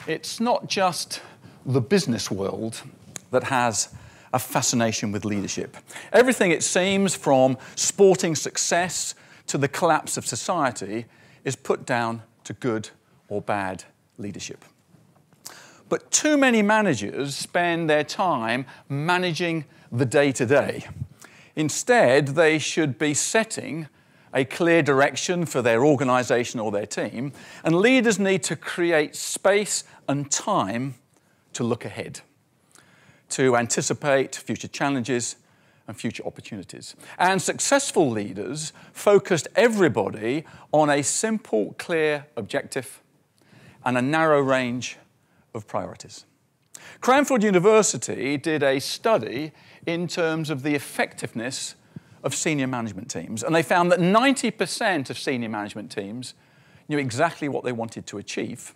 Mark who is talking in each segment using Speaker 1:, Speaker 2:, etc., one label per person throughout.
Speaker 1: It's not just the business world that has a fascination with leadership. Everything, it seems, from sporting success to the collapse of society is put down to good or bad leadership. But too many managers spend their time managing the day-to-day. Instead, they should be setting a clear direction for their organization or their team, and leaders need to create space and time to look ahead, to anticipate future challenges and future opportunities. And successful leaders focused everybody on a simple, clear objective and a narrow range of priorities. Cranfield University did a study in terms of the effectiveness of senior management teams, and they found that 90% of senior management teams knew exactly what they wanted to achieve,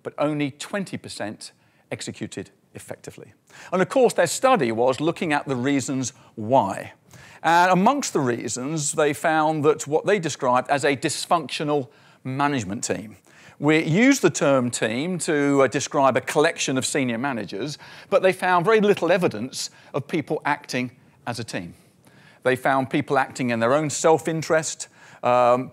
Speaker 1: but only 20% executed effectively. And of course, their study was looking at the reasons why. And amongst the reasons, they found that what they described as a dysfunctional management team. We use the term team to describe a collection of senior managers, but they found very little evidence of people acting as a team. They found people acting in their own self-interest.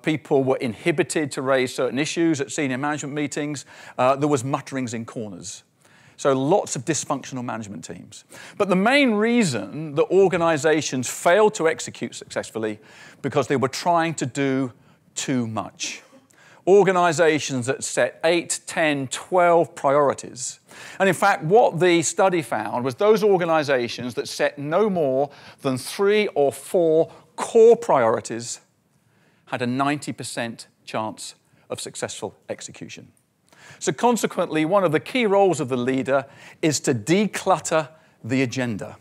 Speaker 1: People were inhibited to raise certain issues at senior management meetings. There was mutterings in corners. So lots of dysfunctional management teams. But the main reason that organizations failed to execute successfully because they were trying to do too much. Organizations that set 8, 10, 12 priorities. And in fact, what the study found was those organizations that set no more than 3 or 4 core priorities had a 90% chance of successful execution. So consequently, one of the key roles of the leader is to declutter the agenda.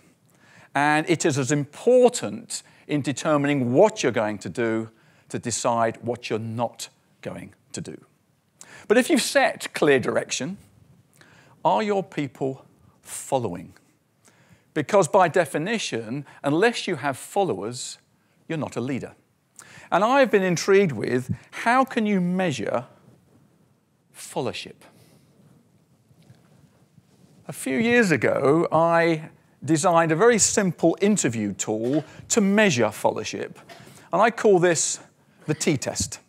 Speaker 1: And it is as important in determining what you're going to do to decide what you're not going to do. But if you've set clear direction, are your people following? Because by definition, unless you have followers, you're not a leader. And I've been intrigued with how can you measure followership? A few years ago, I designed a very simple interview tool to measure followership, and I call this the T-test.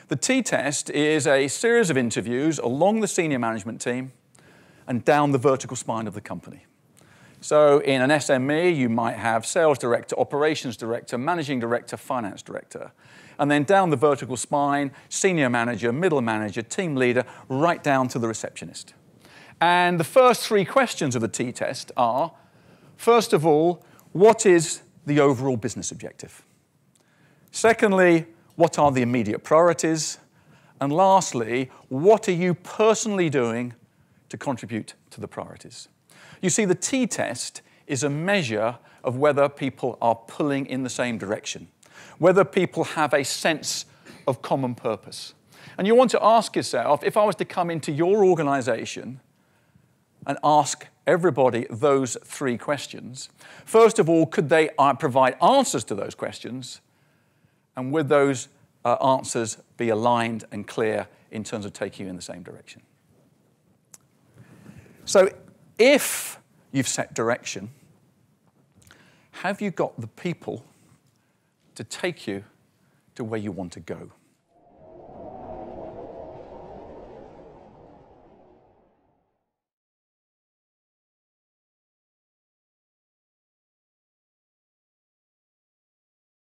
Speaker 1: The T-test is a series of interviews along the senior management team and down the vertical spine of the company. So in an SME, you might have sales director, operations director, managing director, finance director. And then down the vertical spine, senior manager, middle manager, team leader, right down to the receptionist. And the first 3 questions of the T-test are, first of all, what is the overall business objective? Secondly, what are the immediate priorities? And lastly, what are you personally doing to contribute to the priorities? You see, the T-test is a measure of whether people are pulling in the same direction, whether people have a sense of common purpose. And you want to ask yourself, if I was to come into your organization and ask everybody those 3 questions, first of all, could they provide answers to those questions? And would those answers be aligned and clear in terms of taking you in the same direction? So if you've set direction, have you got the people to take you to where you want to go?